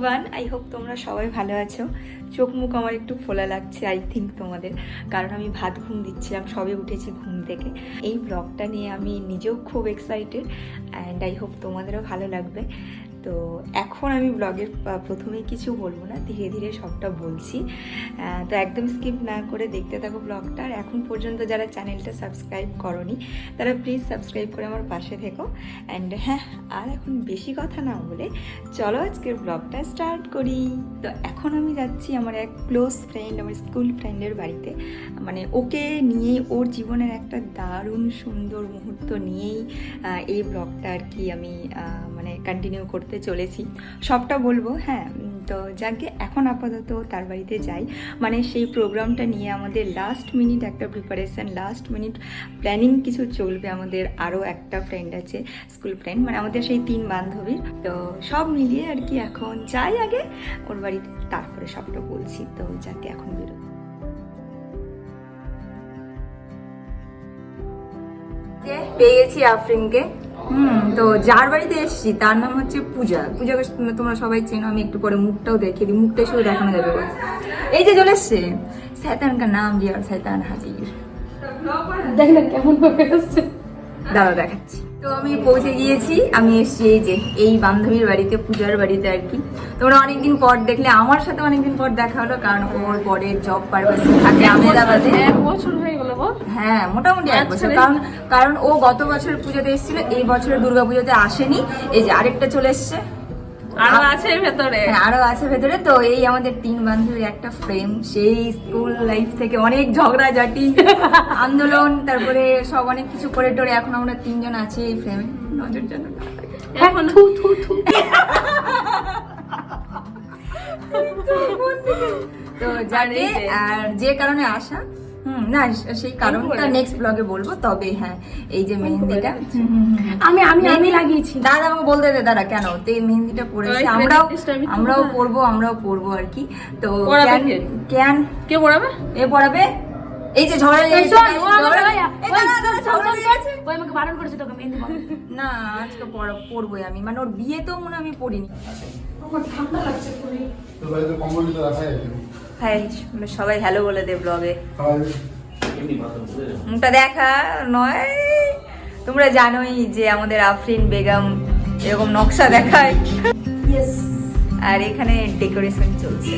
Everyone, I hope তোমরা সবাই ভালো আছো। চোখ মুখ আমার একটু ফোলা লাগছে আই থিঙ্ক তোমাদের, কারণ আমি ভাত ঘুম দিচ্ছিলাম, সবে উঠেছি ঘুম থেকে। এই ব্লগটা নিয়ে আমি নিজেও খুব এক্সাইটেড অ্যান্ড আই হোপ তোমাদেরও ভালো লাগবে। তো এখন আমি ব্লগের প্রথমেই কিছু বলবো না, ধীরে ধীরে সবটা বলছি। তো একদম স্কিপ না করে দেখতে থাকো ব্লগটা। আর এখন পর্যন্ত যারা চ্যানেলটা সাবস্ক্রাইব করোনি তারা প্লিজ সাবস্ক্রাইব করে আমার পাশে থেকো। অ্যান্ড হ্যাঁ, আর এখন বেশি কথা না বলে চলো আজকের ব্লগটা স্টার্ট করি। তো এখন আমি যাচ্ছি আমার এক ক্লোজ ফ্রেন্ড, আমার স্কুল ফ্রেন্ডের বাড়িতে। মানে ওকে নিয়ে, ওর জীবনের একটা দারুণ সুন্দর মুহূর্ত নিয়েই এই ব্লগটা আর কি আমি মানে কন্টিনিউ করতে চলেছি। সবটা বলবো, হ্যাঁ। তো যাকে এখন আপাতত তার বাড়িতে যাই, মানে সেই প্রোগ্রামটা নিয়ে আমাদের লাস্ট মিনিট একটা প্রিপারেশন, লাস্ট মিনিট প্ল্যানিং কিছু চলবে। আমাদের আরও একটা ফ্রেন্ড আছে, স্কুল ফ্রেন্ড, মানে আমাদের সেই 3 বান্ধবীর। তো সব মিলিয়ে আর কি এখন যাই আগে ওর বাড়িতে, তারপরে সবটা বলছি। তো যাকে এখন বেরো। পেয়ে গেছি আফরিনকে। তো যার বাড়িতে এসেছি তার নাম হচ্ছে পূজা। পূজাকে তোমরা সবাই চেনো, আমি একটু পরে মুখটাও দেখিয়ে দিই, মুখটাই শুধু দেখানো যাবে। এই যে চলে এসছে, শয়তান কা নাম লিয়া শয়তান হাজির। দেখ না কেমন ভাবে আসছে, দাদা দেখাচ্ছি। তো আমি পৌঁছে গিয়েছি, আমি এসেছি এই যে এই বান্ধবীর বাড়িতে, পূজার বাড়িতে আর কি। তোমরা অনেকদিন পর দেখলে, আমার সাথে অনেকদিন পর দেখা হলো, কারণ ওর পরের জব পারপাসে থাকে আহমেদাবাদে। 1 বছর হয়ে গেল। হ্যাঁ, মোটামুটি 1 বছর। কারণ ও গত বছর পুজোতে এসেছিল, এই বছরের দুর্গাপুজোতে আসেনি। এই যে আরেকটা চলে এসছে, আরো আছে ভেতরে। হ্যাঁ, আরো আছে ভেতরে। তো এই আমাদের 3 বান্ধবীর একটা ফ্রেম, সেই স্কুল লাইফ থেকে অনেক ঝগড়াঝাটি আন্দোলন, তারপরে সব অনেক কিছু করে টোরে এখন আমরা 3 জন আছি এই ফ্রেমে। নজর যেন না লাগে। এখন তো জানি আর যে কারণে আসা, না সেই কারণটা নেক্সট ব্লগে বলবো। তবে হ্যাঁ, এই যে মেহেন্দিটা আমি লাগিয়েছি। দাদা আমাকে বলতে দে, দাদা কেন তো এই মেহেন্দিটা পড়েছি, আমরাও পরবো আর কি। তো কেন কে পড়াবে? এ পড়াবে। এই যে ঝগড়া লেগেছে না, আজকে পড়বোই আমি, মানে ওর বিয়ে তো মনে আমি পড়িনি। হ্যাঁ, সবাই হ্যালো বলে দে ব্লগে। মুখটা দেখা নয়, তোমরা জানোই যে আমাদের আফরিন বেগম এরকম নকশা দেখায়। আর এখানে ডেকোরেশন চলছে।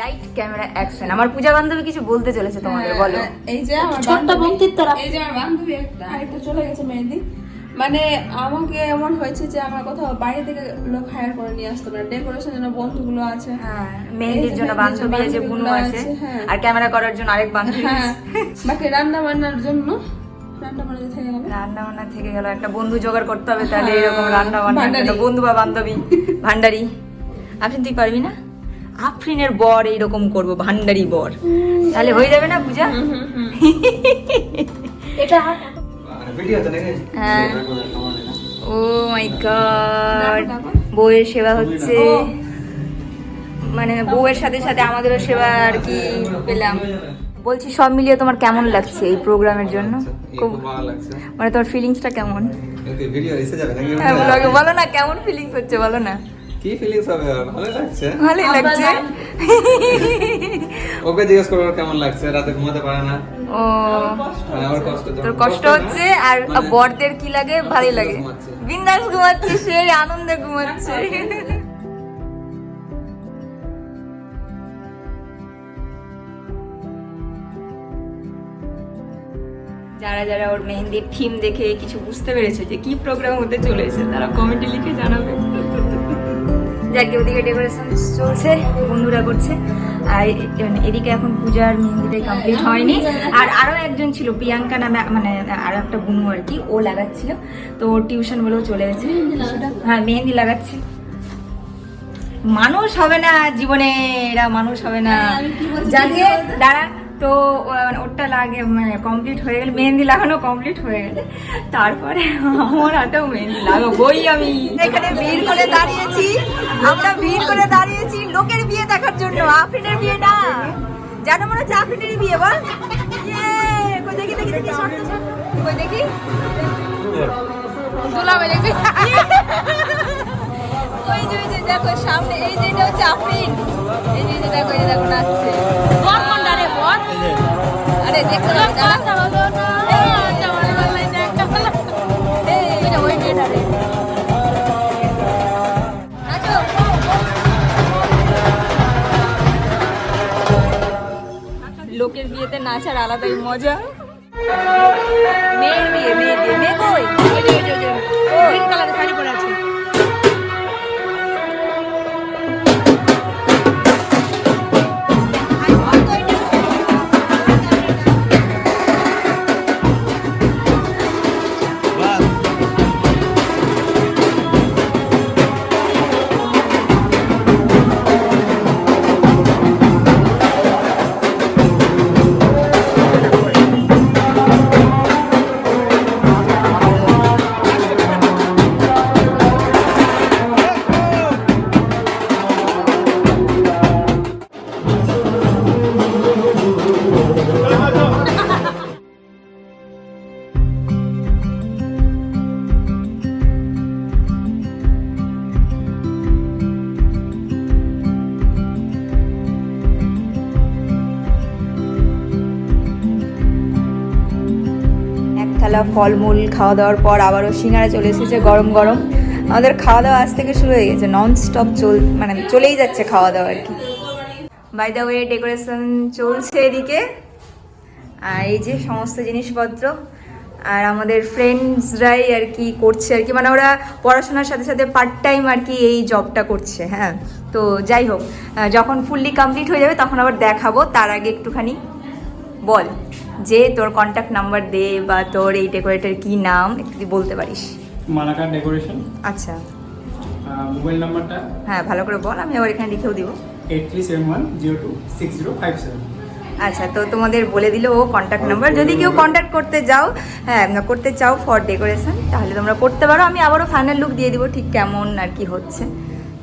Light camera action. আমার পূজা বান্ধবী কিছু বলতে চলেছে তোমাদের, বলো। এই যে আমার ছোট্ট বন্ধুত্বরা, এই যে আমার বান্ধবী একটা আরেকটা চলে গেছে মেহেন্দি। মানে আমাকে এমন হয়েছে যে আমার কোথাও বাইরে থেকে লোক হায়ার করে নিয়ে আসতে পারে, ডেকোরেশনের জন্য বন্ধুগুলো আছে, হ্যাঁ, মেহেন্দির জন্য বান্ধবী আছে, বুনু আছে, আর ক্যামেরা করার জন্য আরেক বান্ধবী। হ্যাঁ, বাকি রান্না বান্নার জন্য রান্না বান্না থেকে গেল। একটা বন্ধু জোগাড় করতে হবে, তাহলে এরকম রান্না বান্নার জন্য বন্ধু বা বান্ধবী। ভান্ডারি। আফরিন তুই পারবি না? আফরিনের বর এইরকম করবো, ভান্ডারি বর, তাহলে হয়ে যাবে না পূজা? এটা হ্যাঁ, ও মাই গড, বউয়ের সেবা হচ্ছে, মানে বউয়ের সাথে সাথে আমাদেরও সেবা আর কি পেলাম। বলছি সব মিলিয়ে তোমার কেমন লাগছে এই প্রোগ্রামের জন্য? খুব ভালো লাগছে। মানে তোর ফিলিংসটা কেমন? ভিডিও এসে যাবে নাকি? হ্যাঁ, ব্লগে বলো না কেমন ফিলিংস হচ্ছে, বলো না। কি ফিলিংস হবে? ভালো লাগছে। ভালোই লাগছে। ওকে জিজ্ঞেস করো কেমন লাগছে, রাতে ঘুমাতে পারে না। ও, আমার কষ্ট, তোর কষ্ট হচ্ছে। আর বরদের কি লাগে? ভালোই লাগে, বিন্দাস ঘুমাচ্ছে, সেই আনন্দে ঘুমাচ্ছে। যারা যারা ওর মেহেন্দির থিম দেখে কিছু বুঝতে পেরেছে যে কি প্রোগ্রাম হতে চলেছে, তারা কমেন্টে লিখে জানাবে। যাকে ওদিকে ডেকোরেশন চলছে, বন্ধুরা করছে, আর এদিকে এখন পূজার মেহেন্দিটাই কমপ্লিট হয়নি। আর আরও একজন ছিল, প্রিয়াঙ্কা নামে, মানে আরও একটা বুনু আর কি, ও লাগাচ্ছিল। তো টিউশন বলেও চলে গেছে। হ্যাঁ, মেহেন্দি লাগাচ্ছে। মানুষ হবে না জীবনে, এরা মানুষ হবে না। যাকে দাঁড়া, তো ওটা লাগে, মানে কমপ্লিট হয়ে গেলে, মেহেন্দি লাগানো কমপ্লিট হয়ে গেলে তারপরে আমার হাতেও মেহেন্দি লাগাবোই আমি। এখানে ভিড় করে দাঁড়িয়েছি, আমরা ভিড় করে দাঁড়িয়েছি লোকের বিয়ে দেখার জন্য, আফরিনের বিয়ে না। জানো মনে হচ্ছে আফরিনেরই বিয়ে, বল। কই দেখি দেখি দেখি শর্ট শর্ট কই দেখি দুলাভাই দেখবি ওই যে দেখো সামনে এই যে এটা হচ্ছে আফরিন এই যে দেখো এই দেখো নাচছে বল কোনটা রে বল আরে দেখতে পাচ্ছ না এটা ওই মেয়েটা রে নাচো লোকের বিয়েতে নাচার আলাদাই মজা মেয়ের বিয়ে মেয়ে কই গ্রিন কালারের শাড়ি পরে আছে থালা ফলমূল খাওয়া দাওয়ার পর আবারও সিঙ্গারা চলে এসেছে গরম গরম আমাদের খাওয়া দাওয়া আজ থেকে শুরু হয়ে গেছে নন স্টপ মানে চলেই যাচ্ছে খাওয়া দাওয়া আর কি বাই দ্য ওয়ে ডেকোরেশন চলছে এদিকে আর এই যে সমস্ত জিনিসপত্র আর আমাদের ফ্রেন্ডসরাই আর কি করছে আর কি মানে ওরা পড়াশোনার সাথে সাথে পার্ট টাইম আর কি এই জবটা করছে হ্যাঁ তো যাই হোক যখন ফুললি কমপ্লিট হয়ে যাবে তখন আবার দেখাবো তার আগে একটুখানি বল যে তোর কন্ট্যাক্ট নাম্বার দে বা তোর এই ডেকোরেটর কি নাম একটু বলতে পারিস মালাকার ডেকোরেশন আচ্ছা মোবাইল নাম্বারটা হ্যাঁ ভালো করে বল আমি আবার এখানে লিখেও দিব 8371026057 আচ্ছা তো তোমাদের বলে দিল ও কন্ট্যাক্ট নাম্বার যদি কেউ কন্ট্যাক্ট করতে যাও হ্যাঁ করতে চাও ফর ডেকোরেশন তাহলে তোমরা করতে পারো আমি আবারও ফাইনাল লুক দিয়ে দিব ঠিক কেমন আর কি হচ্ছে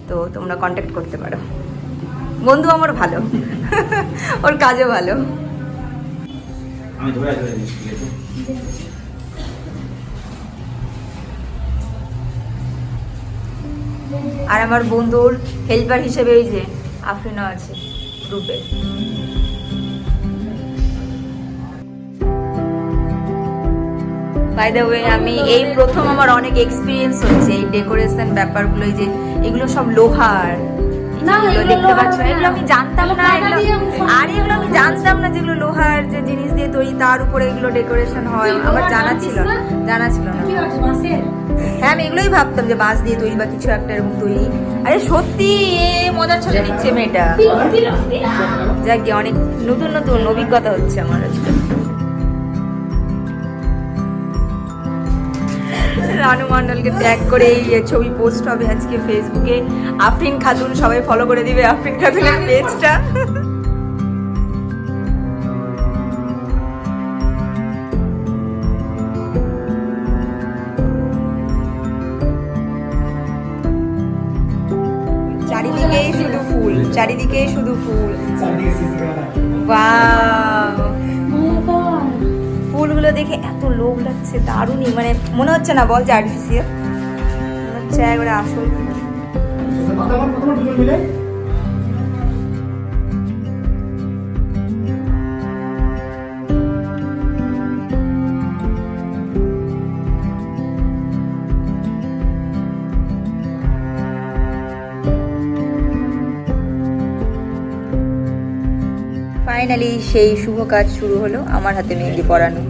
তো তোমরা কন্ট্যাক্ট করতে পারো বন্ধু আমার ভালো ওর কাজও ভালো আমি ধরে ধরে আর আমার বন্ধুর হেল্পার হিসেবে এই যে আফরিনও আছে গ্রুপে বাই দ্য ওয়ে আমি এই প্রথম আমার অনেক এক্সপিরিয়েন্স হচ্ছে এই ডেকোরেশন ব্যাপারগুলো এই যে এগুলো সব লোহার এগুলো দেখতে পাচ্ছ এগুলো আমি জানতাম না এগুলো আমি জানতাম না যেগুলো লোহার যে জিনিস দিয়ে তৈরি তার উপরে এগুলো ডেকোরেশন হয় আমার জানা ছিল না হ্যাঁ আমি এগুলোই ভাবতাম যে বাঁশ দিয়ে তৈরি বা কিছু একটা এরকম তৈরি আরে সত্যি মজার ছড়ে নিচ্ছে মেয়েটা যাক গিয়ে অনেক নতুন নতুন অভিজ্ঞতা হচ্ছে আমার আজকে রানু মণ্ডলকে ট্যাগ করে এই ছবি পোস্ট হবে আজকে ফেসবুকে আফরিন খাতুন সবাই ফলো করে দিবে আফরিন খাতুনের পেজটা চারিদিকে শুধু ফুল বাহ ফুলগুলো দেখে এত লোভ লাগছে দারুণই মানে মনে হচ্ছে না বল যে আর্টিফিশিয়াল মনে হচ্ছে একবারে আসল ফাইনালি সেই শুভ কাজ শুরু হলো আমার হাতে মেহেন্দি পরানো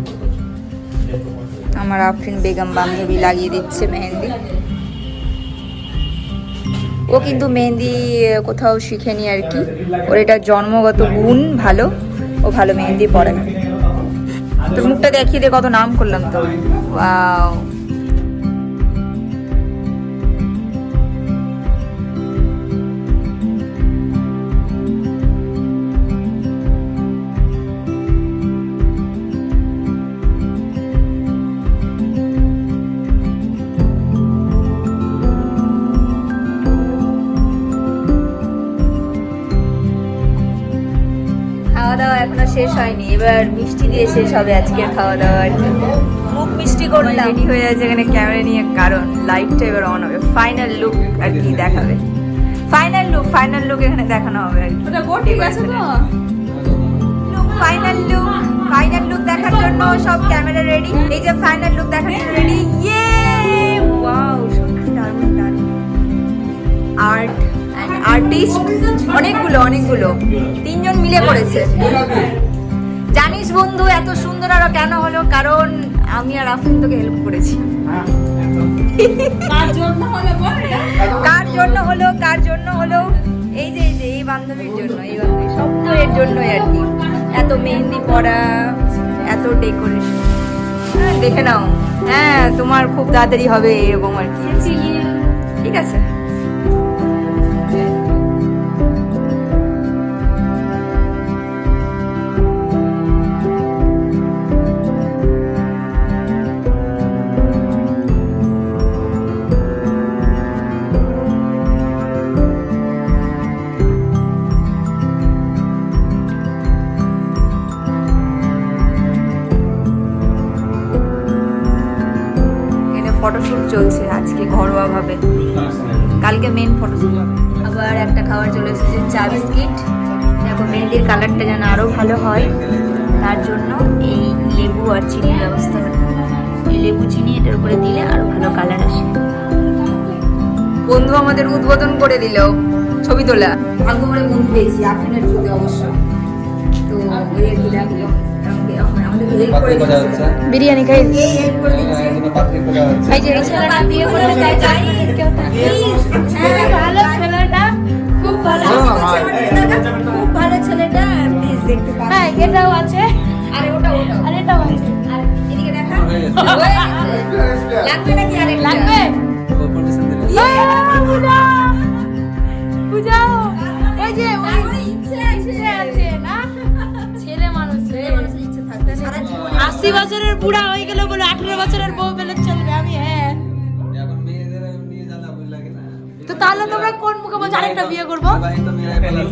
আমার আফরিন বেগম বান্ধবী লাগিয়ে দিচ্ছে মেহেন্দি ও কিন্তু মেহেন্দি কোথাও শিখেনি আর কি ওর এটা জন্মগত গুণ ভালো ও ভালো মেহেন্দি পরায় তোর মুখটা দেখিয়ে দিয়ে কত নাম করলাম তো ওয়াও শেষ হয়নি, এবার মিষ্টি দিয়ে শেষ হবে আজকের খাওয়া দাওয়া আর কি। মুখ মিষ্টি করলাম, রেডি হয়ে আছে এখানে ক্যামেরা নিয়ে, কারণ লাইটটা এবার অন হবে, ফাইনাল লুক আর কি দেখাবে। ফাইনাল লুক এখানে দেখানো হবে আর কি। ওটা বোর্ড ঠিক আছে তো? ফাইনাল লুক দেখার জন্য সব ক্যামেরা রেডি। এই যে ফাইনাল লুক দেখার জন্য রেডি। ইয়ে ওয়াও, সত্যি দারুণ দারুণ। আর্ট এন্ড আর্টিস্ট অনেকগুলো 3 জন মিলে করেছে। জানিস বন্ধু এত সুন্দর আরো কেন হলো? কারণ আমি আর আফরিন তোকে হেল্প করেছি। কার জন্য হলো বল? কার জন্য হলো এই যে এই বান্ধবীর জন্য, সব তো এর জন্যই আর কি। এত মেহেন্দি পরা, এত ডেকোরেশন, দেখে নাও। হ্যাঁ, তোমার খুব তাড়াতাড়ি হবে এরকম আর কি। ঠিক আছে। ফটোশুট চলছে আজকে ঘরোয়া ভাবে, কালকে মেন ফটোশুট হবে। আবার একটা খাবার চলে এসেছে, চা বিস্কিট। দেখো মেহেন্দির কালারটা যেন আরো ভালো হয়, তার জন্য এই লেবু আর চিনির ব্যবস্থা হবে। এই লেবু চিনি এটার উপরে দিলে আরো ভালো কালার আসে। বন্ধু আমাদের উদ্বোধন করে দিল, ছবি তোলা। ভাগ্য করে বন্ধু পেয়েছি, আফরিনের ছবি অবশ্য। তো ওই আর কি লাগলো, আমাদের হেল্প করে দিচ্ছে। বিরিয়ানি খাই হেল্প করে দিচ্ছে। এই যে ছেলেটা বিয়ে করতে চাই, ভালো ছেলেটা, খুব ভালো ছেলেটা, প্লিজ দেখতে পারেন। হ্যাঁ, এটাও আছে, আরে ওটাও আর এটাও আছে। আর এদিকে দেখা লাগবে নাকি? আরে লাগবে। বুঝাও ওই যে ইচ্ছে আছে না, ছেলে মানুষের ইচ্ছে থাকবে। 80 বছরের বুড়া হয়ে গেল বলে 18 বছরের বউ পেলে চলবে? আমি হ্যাঁ, তো তাহলে তোমরা কোন মুখে বলছো আরেকটা বিয়ে করবো?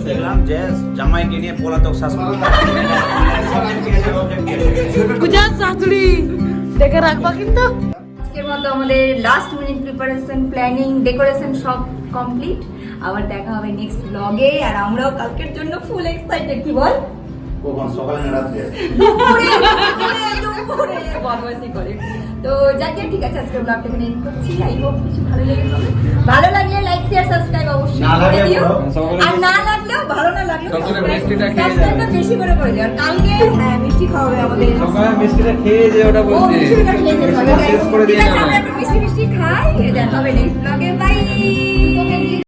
দেখলাম যে জামাইকে নিয়ে পলাতক শাশুড়ি। পূজা শাশুড়ি দেখে রাখবা কিন্তু। আজকের মতো আমাদের last minute preparation, planning, decoration সব কমপ্লিট। আবার দেখা হবে নেক্সট ব্লগে। আর আমরাও কালকের জন্য ফুল এক্সাইটেড। কি বল? সকালে না রাত্রে? দুপুরে বদমাশি করে। তো যাকে ঠিক আছে, আজকের ব্লগটা এখানে এন্ড করছি। আই হোপ কিছু ভালো লেগেছে। ভালো লাগলে লাইক শেয়ার সাবস্ক্রাইব অবশ্যই করে দিও। আর না লাগলেও, ভালো না লাগলেও সাবস্ক্রাইবটা বেশি করে করে দিও। আর কালকে হ্যাঁ মিষ্টি খাওয়াবে আমাদের। সকালে মিষ্টিটা খেয়ে যে ওটা বলছি, মিষ্টিটা খেয়ে যেতে হবে। শেষ করে দিয়ে আমরা একটু মিষ্টি খাই। দেখা হবে নেক্সট ব্লগে।